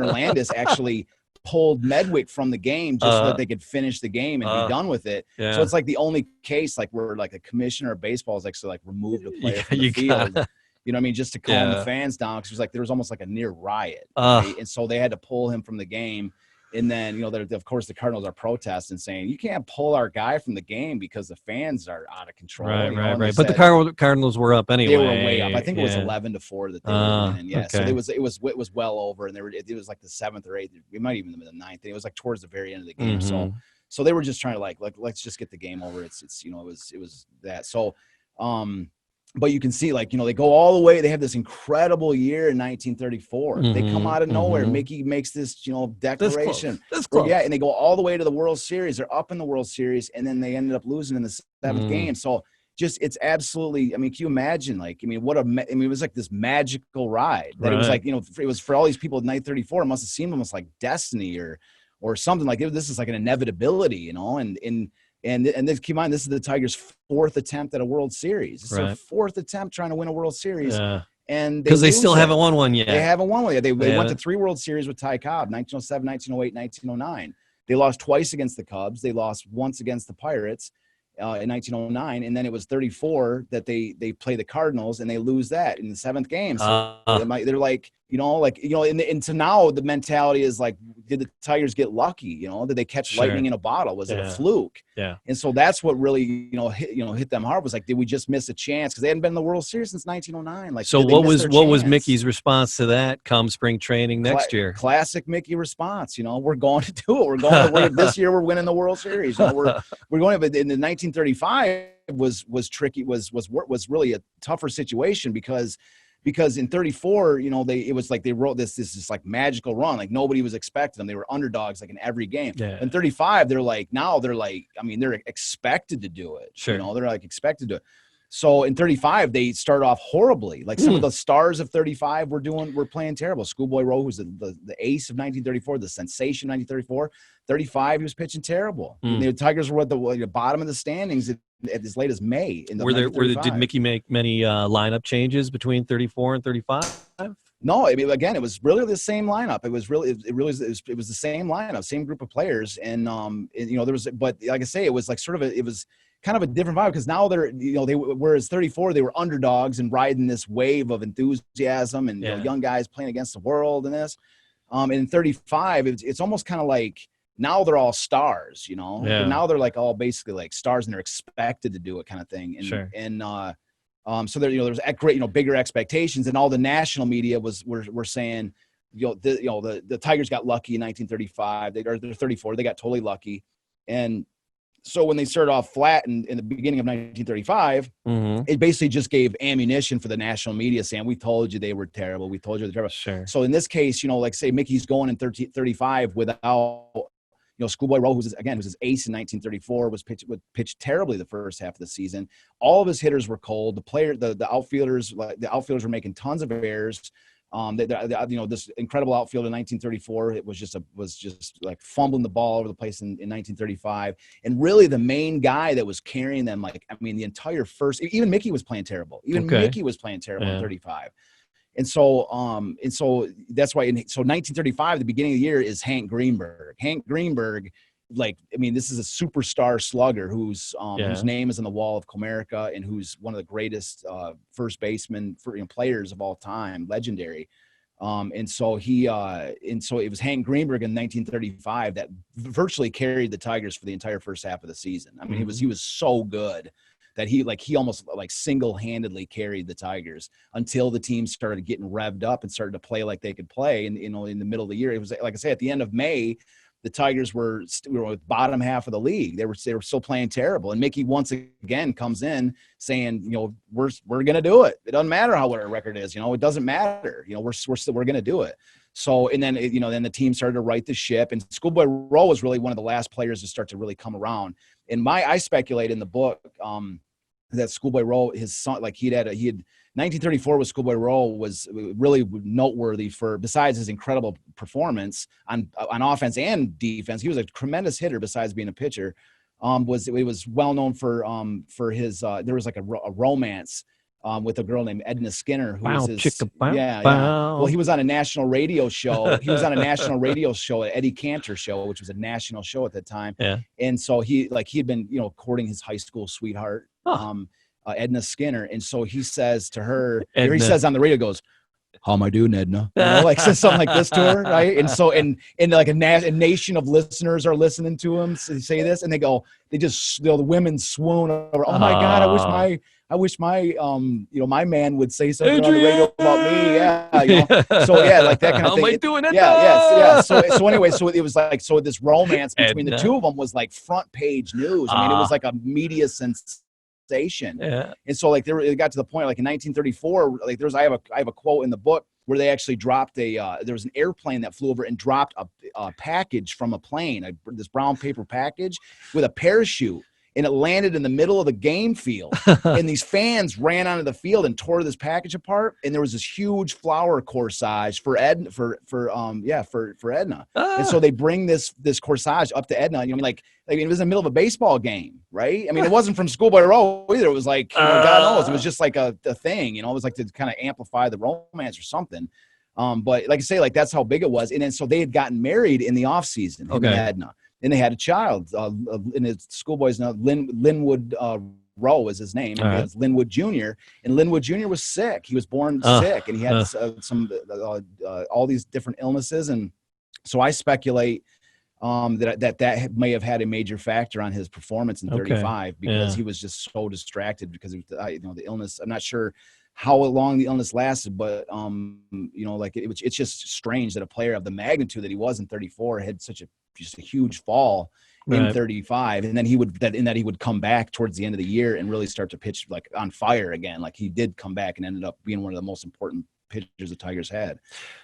Landis actually pulled Medwick from the game just so that they could finish the game and be done with it. Yeah. So it's like the only case like where like a commissioner of baseball is actually like removed a player from the field. You know what I mean? Just to calm the fans down, because it was like there was almost like a near riot, right? And so they had to pull him from the game. And then, of course, the Cardinals are protesting, saying you can't pull our guy from the game because the fans are out of control. Right. But the Cardinals were up anyway. They were way up. I think it was 11-4 that they were winning. Yeah. Okay. So it was well over, and it was like the 7th or 8th. We might even have been the 9th. And it was like towards the very end of the game. Mm-hmm. So they were just trying to like let's just get the game over. It was that. So but you can see, like, they go all the way. They have this incredible year in 1934. They come out of nowhere. Mickey makes this, declaration. This close. Yeah, and they go all the way to the World Series. They're up in the World Series, and then they ended up losing in the 7th game. So it's absolutely, can you imagine, it was like this magical ride. That it was like, it was for all these people in 1934, it must have seemed almost like destiny or something like this is like an inevitability, and this, keep in mind, this is the Tigers' 4th attempt at a World Series. It's their 4th attempt trying to win a World Series. Yeah. And because they still haven't won one yet. They haven't won one yet. They went to 3 World Series with Ty Cobb, 1907, 1908, 1909. They lost twice against the Cubs. They lost once against the Pirates in 1909. And then it was 34 that they play the Cardinals, and they lose that in the 7th game. So they're like, into now the mentality is like, did the Tigers get lucky? Did they catch lightning in a bottle? Was it a fluke? Yeah. And so that's what really, hit them hard, was like, did we just miss a chance? Because they hadn't been in the World Series since 1909. Like, so what was Mickey's response to that come spring training next year? Classic Mickey response. We're going to do it. We're going this year. We're winning the World Series. We're going. But in the 1935 was tricky. Was really a tougher situation because because in 34, it was like they wrote this like magical run, like nobody was expecting them. They were underdogs like in every game. Yeah. In 35, they're expected to do it. Sure. They're like expected to. So in 35, they start off horribly. Like some of the stars of 35 were playing terrible. Schoolboy Rowe, who's the ace of 1934, the sensation of 1934. 35, he was pitching terrible. The Tigers were at the bottom of the standings at as late as May. Did Mickey make many lineup changes between 34 and 35? No, I mean, again, it was really the same lineup. It was the same lineup, same group of players, and there was, but like I say, it was like it was kind of a different vibe, because now whereas 34, they were underdogs and riding this wave of enthusiasm and young guys playing against the world and this. And in 35, it's almost kind of like now they're all stars, and now they're like all basically like stars and they're expected to do it kind of thing. And, sure. So there, there's great, bigger expectations, and all the national media were saying, the Tigers got lucky in 1935. They're 34. They got totally lucky. And so when they started off flat in the beginning of 1935, it basically just gave ammunition for the national media saying, we told you they were terrible. We told you they're terrible. Sure. So in this case, like say Mickey's going in 35 without, Schoolboy Rowe, who's his ace in 1934, was pitched terribly the first half of the season. All of his hitters were cold. The outfielders were making tons of errors. This incredible outfield in 1934, it was just like fumbling the ball over the place in 1935. And really the main guy that was carrying them, the entire first, even Mickey was playing terrible. Mickey was playing terrible in 35. And so that's why. So 1935, the beginning of the year, is Hank Greenberg. Hank Greenberg, this is a superstar slugger whose name is on the wall of Comerica, and who's one of the greatest first basemen players of all time, legendary. And so it was Hank Greenberg in 1935 that virtually carried the Tigers for the entire first half of the season. I mean, he was so good that he almost single-handedly carried the Tigers until the team started getting revved up and started to play like they could play. And, in the middle of the year, it was like I say, at the end of May, the Tigers were bottom half of the league. They were still playing terrible. And Mickey once again comes in saying, we're going to do it. It doesn't matter what our record is. It doesn't matter. We're going to do it. So, and then, then the team started to right the ship, and Schoolboy Rowe was really one of the last players to start to really come around. And I speculate in the book that Schoolboy Rowe, his son, 1934 with Schoolboy Rowe was really noteworthy for, besides his incredible performance on offense and defense. He was a tremendous hitter besides being a pitcher. He was well known for his, there was like a romance with a girl named Edna Skinner, who was his, Well, he was on a national radio show. He was on a national radio show, an Eddie Cantor show, which was a national show at the time. Yeah. And so he had been, courting his high school sweetheart, Edna Skinner. And so he says to her, he says on the radio, goes, "How am I doing, Edna?" Says something like this to her, right? And so, and like a nation of listeners are listening to him say this, and the women swoon over. Oh my God! I wish my my man would say something on the radio about me. Yeah. So like that kind of thing. How am I doing, Edna? Yeah. So anyway, so it was like, so this romance between the two of them was like front page news. I mean, it was like a media sensation. Yeah. And so it got to the point, like in 1934, I have a quote in the book where they actually dropped there was an airplane that flew over and dropped a package from a plane, this brown paper package with a parachute. And it landed in the middle of the game field. And these fans ran onto the field and tore this package apart. And there was this huge flower corsage for Edna, for Edna. And so they bring this corsage up to Edna. It was in the middle of a baseball game, right? I mean, it wasn't from Schoolboy Rowe either. It was like, God knows, it was just like a thing. It was like to kind of amplify the romance or something. But like I say, that's how big it was. And then so they had gotten married in the off season, Edna. And they had a child, and his schoolboy's now Linwood Rowe was his name. And he was Linwood Jr. And Linwood Jr. was sick. He was born sick, and he had all these different illnesses. And so I speculate that may have had a major factor on his performance in 35 because he was just so distracted because of the illness. I'm not sure how long the illness lasted, but it's just strange that a player of the magnitude that he was in 34 had just a huge fall in 35, and then he would come back towards the end of the year and really start to pitch like on fire again. Like he did come back and ended up being one of the most important pitchers the Tigers had.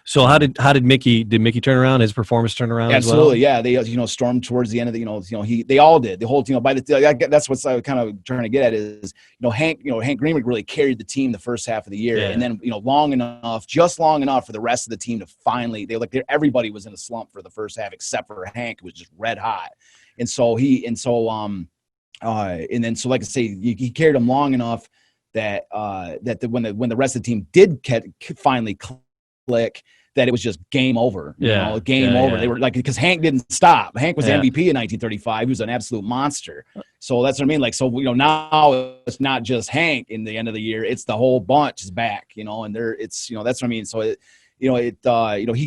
So how did Mickey turn around? His performance turn around? Absolutely, as well? Yeah. They stormed towards the end of the they all did, the whole by the that's what's I was kind of trying to get at is Hank Greenwood really carried the team the first half of the year, and then just long enough for the rest of the team to finally everybody was in a slump for the first half except for Hank, who was just red hot. And so like I say, he carried them long enough that when the rest of the team did finally click, that it was just game over. Game over. They were like, because Hank didn't stop. Hank was MVP in 1935. He was an absolute monster. So that's what I mean. Like, so now it's not just Hank in the end of the year. It's the whole bunch is back. And that's what I mean. So he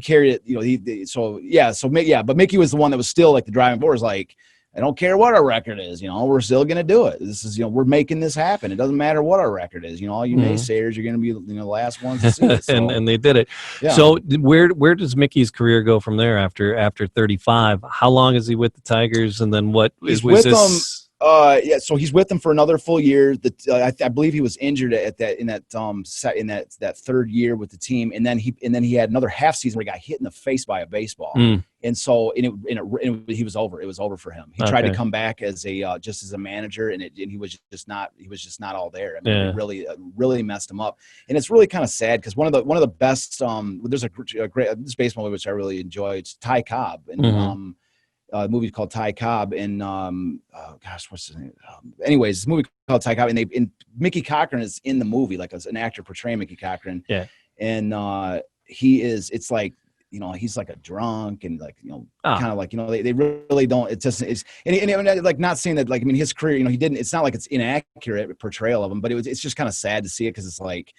carried it. But Mickey was the one that was still like the driving force. Like, I don't care what our record is, we're still going to do it. This is, we're making this happen. It doesn't matter what our record is. All you naysayers, you're going to be the last ones to see it. So, and they did it. Yeah. So where does Mickey's career go from there after 35? How long is he with the Tigers? And then what was with them? So he's with them for another full year. I believe he was injured in that third year with the team, and then he had another half season where he got hit in the face by a baseball, and so he was over. It was over for him. He tried to come back as just as a manager, and he was just not all there. I mean, it really messed him up, and it's really kind of sad because one of the best there's a great this baseball movie which I really enjoy. It's Ty Cobb, and movie called Ty Cobb, and what's his name? Anyways, this movie called Ty Cobb, and Mickey Cochrane is in the movie, like as an actor portraying Mickey Cochrane. Yeah, and it's like he's like a drunk and like kind of like they really don't. And like not saying that like his career he didn't. It's not like it's inaccurate portrayal of him, but it's just kind of sad to see it because it's like.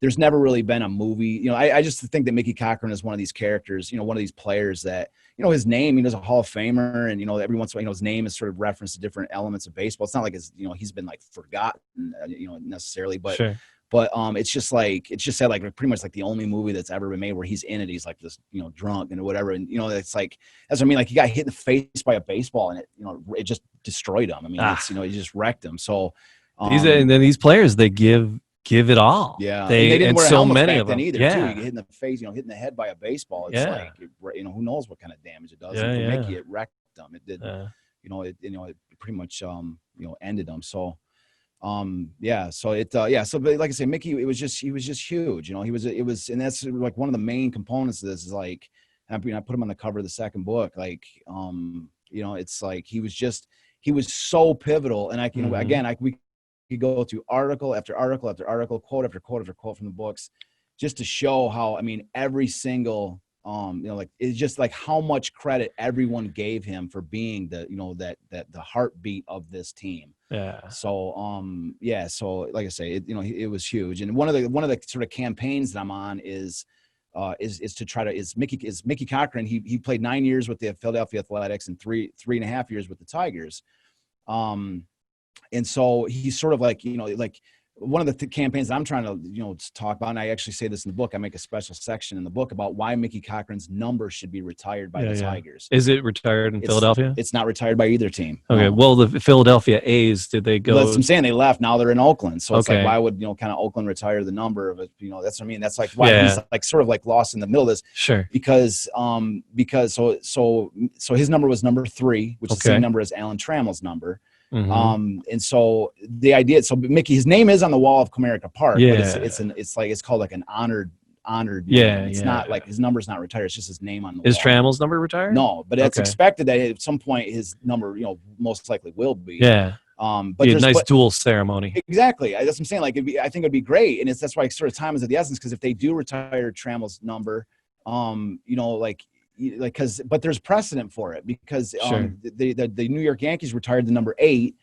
There's never really been a movie. I just think that Mickey Cochrane is one of these characters, one of these players that, his name, he was a Hall of Famer, and, every once in a while, his name is sort of referenced to different elements of baseball. It's not like he's been like forgotten, necessarily, but, sure. But it's just sad, like pretty much like the only movie that's ever been made where he's in it. He's like this, drunk and whatever. And, it's like, that's what I mean. Like he got hit in the face by a baseball and it, it just destroyed him. I mean, it's, it just wrecked him. So, and then these players, they give it all. Yeah, they didn't wear so many back of them then either. Yeah, too. You get hit in the face, hit in the head by a baseball. It's like who knows what kind of damage it does. And for Mickey, it wrecked him. It did. It pretty much ended him. So, but like I say, Mickey, he was just huge. And that's like one of the main components of this is like, I put him on the cover of the second book. Like, it's like he was so pivotal. And I can we go through article after article after article, quote after quote after quote from the books, just to show how every single it's just like how much credit everyone gave him for being the the heartbeat of this team. Yeah. So so like I say, it was huge. And one of the sort of campaigns that I'm on is Mickey Cochrane. He played 9 years with the Philadelphia Athletics and three and a half years with the Tigers. And so he's sort of like, like one of the campaigns that I'm trying to, talk about, and I actually say this in the book, I make a special section in the book about why Mickey Cochrane's number should be retired by the Tigers. Is it retired in Philadelphia? It's not retired by either team. Okay. No. Well, the Philadelphia A's, did they go? Well, that's what I'm saying. They left. Now they're in Oakland. So it's like, why would, kind of Oakland retire the number of it? That's what I mean. That's like why he's like sort of like lost in the middle of this. Sure. Because so his number was number 3, which is the same number as Alan Trammell's number. Mm-hmm. And so the idea, so Mickey, his name is on the wall of Comerica Park, but it's called like an honored. It's not like his number's not retired. It's just his name on the wall. Is Trammell's number retired? No, but it's expected that at some point his number, most likely will be. Yeah. But there's a nice dual ceremony. Exactly. That's what I'm saying. Like, I think it'd be great. And that's why sort of time is of the essence. Cause if they do retire Trammell's number, but there's precedent for it because the New York Yankees retired the number 8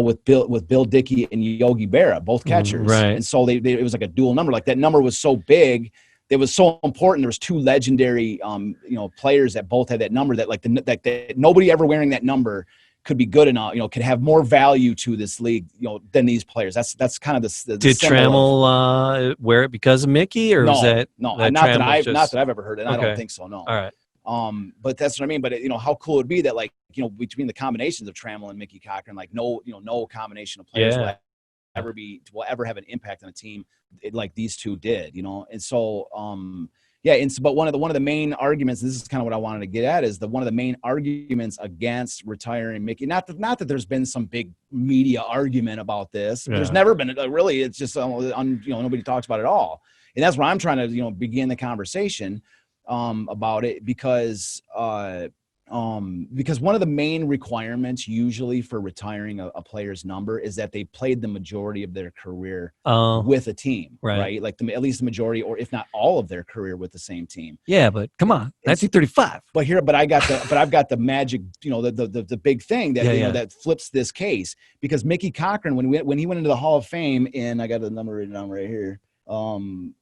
with Bill Dickey and Yogi Berra, both catchers. Right. And so it was like a dual number. Like that number was so big, it was so important. There was 2 legendary players that both had that number that like that nobody ever wearing that number could be good enough, could have more value to this league, than these players. That's kind of the Did Trammell wear it because of Mickey, or no, was that not that I've ever heard it. I don't think so. No. All right. But that's what I mean. But how cool it would be that, like, between the combinations of Trammell and Mickey Cochrane, like no combination of players will ever have an impact on a team like these two did, And so, but one of the main arguments, this is kind of what I wanted to get at, is one of the main arguments against retiring Mickey. Not that there's been some big media argument about this. Yeah. There's never been really. It's just nobody talks about it at all, and that's where I'm trying to begin the conversation about it, because one of the main requirements usually for retiring a player's number is that they played the majority of their career with a team, right? Like at least the majority, or if not all of their career with the same team. Yeah, but come on, 1935. But I've got the magic, the big thing that that flips this case, because Mickey Cochrane, when he went into the Hall of Fame I got the number written down right here.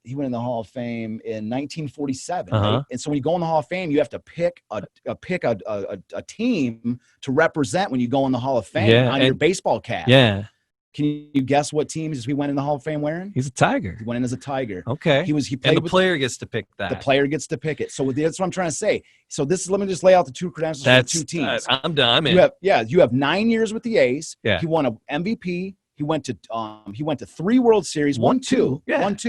He went in the Hall of Fame in 1947, right? And so when you go in the Hall of Fame, you have to pick a team to represent when you go in the Hall of Fame on your baseball cap. Yeah. Can you guess what teams he went in the Hall of Fame wearing? He's a Tiger. He went in as a Tiger. Okay. He played, and the player gets to pick that. The player gets to pick it. So that's what I'm trying to say. So let me just lay out the two credentials for the two teams. I'm done. I'm in. You have 9 years with the A's. Yeah. He won an MVP. He went to 3 World Series, won two. And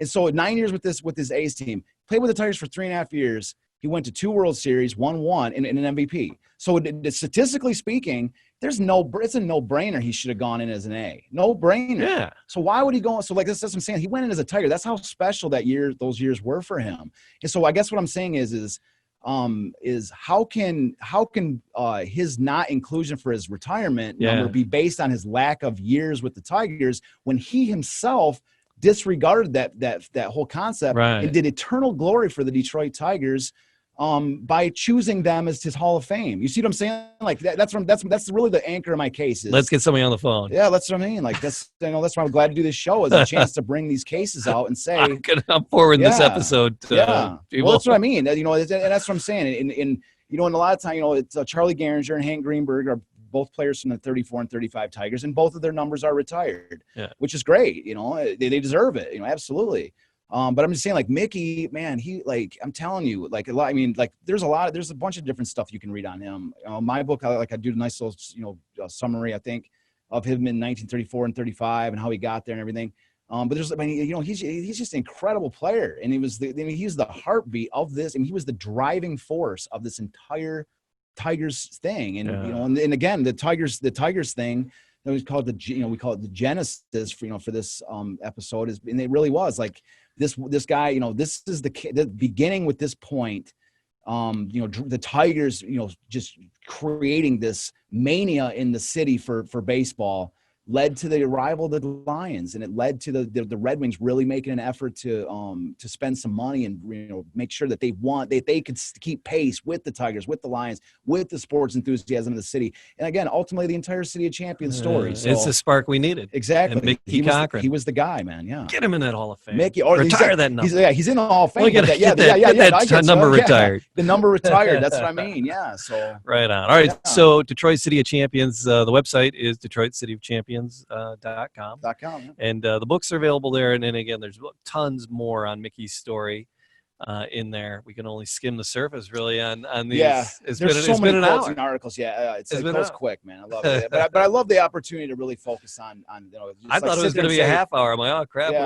so 9 years with his A's team, played with the Tigers for 3.5 years. He went to 2 World Series, won one, and an MVP. So statistically speaking, it's a no-brainer he should have gone in as an A. No-brainer. Yeah. So why would he go? So like that's what I'm saying. He went in as a Tiger. That's how special those years were for him. And so I guess what I'm saying is how can his not inclusion for his retirement number be based on his lack of years with the Tigers, when he himself disregarded that whole concept and did eternal glory for the Detroit Tigers by choosing them as his Hall of Fame. You see what I'm saying? Like that's really the anchor of my case. Let's get somebody on the phone. Yeah, that's what I mean. Like that's why I'm glad to do this show, is a chance to bring these cases out and say I'm forwarding this episode to people. Well, that's what I mean. And that's what I'm saying. And a lot of time, it's Charlie Gehringer and Hank Greenberg are both players from the 34 and 35 Tigers, and both of their numbers are retired, which is great. They deserve it. Absolutely. But I'm just saying, like Mickey, man, I'm telling you, like a lot. I mean, like there's a bunch of different stuff you can read on him. My book, I do a nice little, summary, I think, of him in 1934 and 35 and how he got there and everything. But he's just an incredible player, and he's the heartbeat of this, and he was the driving force of this entire Tigers thing. And and again, the Tigers thing, we call it the genesis for this episode, and it really was like this guy, this is the beginning with this point, the Tigers, just creating this mania in the city for baseball, led to the arrival of the Lions, and it led to the Red Wings really making an effort to spend some money and make sure that they could keep pace with the Tigers, with the Lions, with the sports enthusiasm of the city, and again, ultimately the entire City of Champions story. So, it's the spark we needed. Exactly. And Mickey Cochrane. He was the guy, man. Yeah. Get him in that Hall of Fame. Mickey, or retire that number. He's in the Hall of Fame. Well, get that number retired. The number retired. That's what I mean. Yeah. So right on. All right. Yeah. So Detroit City of Champions. The website is DetroitCityOfChampions.com. .com, and the books are available there, and then again there's tons more on Mickey's story in there. We can only skim the surface really on these. There's so many quotes and articles. It goes quick, man. I love it. but I love the opportunity to really focus on I thought it was going to be a half hour. I'm like, oh crap, we're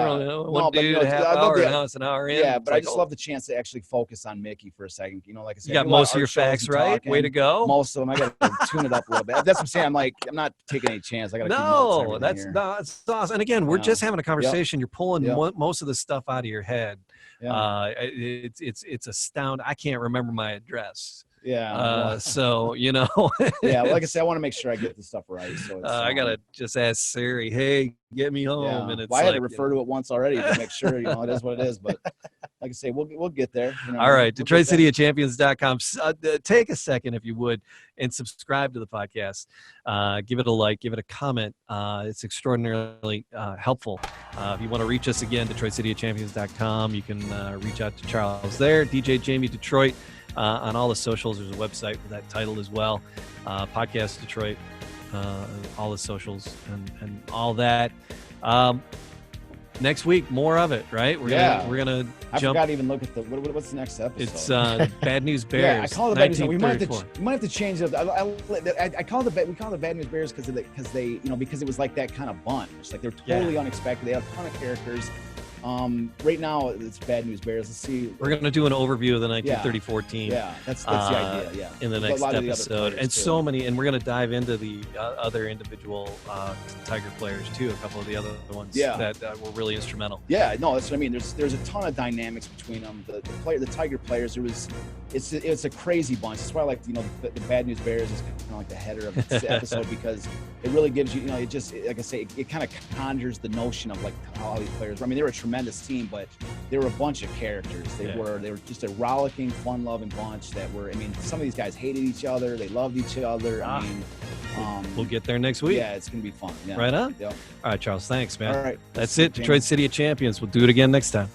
a half hour, now it's an hour in. Yeah, but I just love the chance to actually focus on Mickey for a second. Like I said, you got most of your facts right. Way to go. Most of them. I got to tune it up a little bit. That's what I'm saying. I'm not taking any chance. I got to keep notes. That's awesome. And again, we're just having a conversation. You're pulling most of the stuff out of your head. It's astounding. I can't remember my address. So like I said, I want to make sure I get the stuff right. So I gotta just ask Siri, hey, get me home. And it's I had to refer to it once already to make sure it is what it is. But like I say, we'll get there. All right, DetroitCityOfChampions.com. Take a second, if you would, and subscribe to the podcast. Give it a like, give it a comment. It's extraordinarily helpful. If you want to reach us again, DetroitCityOfChampions.com. You can reach out to Charles there, DJ Jamie Detroit. On all the socials, there's a website with that title as well. Podcast Detroit, all the socials and all that. next week, more of it, right? We're gonna I jump. forgot to even look at the what's the next episode. It's Bad News Bears. Yeah, I call it the Bad News. We might $19.34. have to change it. I call it we call it the Bad News Bears because because it was like that kind of bunch. Like they're totally unexpected. They have a ton of characters. Right now it's Bad News Bears. Let's see. We're gonna do an overview of the 1934 team. Yeah, that's the idea. Yeah, in the next episode, and so many, and we're gonna dive into the other individual Tiger players too. A couple of the other ones that were really instrumental. Yeah, no, that's what I mean. There's a ton of dynamics between them. The Tiger players. It's a crazy bunch. That's why I like the Bad News Bears is kind of like the header of this episode because it really gives you it just like I say it kind of conjures the notion of like how these players. I mean, they were a tremendous team, but they were a bunch of characters. They were just a rollicking, fun-loving bunch that were. I mean, some of these guys hated each other. They loved each other. I mean, we'll get there next week. Yeah, it's gonna be fun. Yeah. Right on. Yeah. All right, Charles. Thanks, man. All right. That's it. Detroit City of Champions. We'll do it again next time.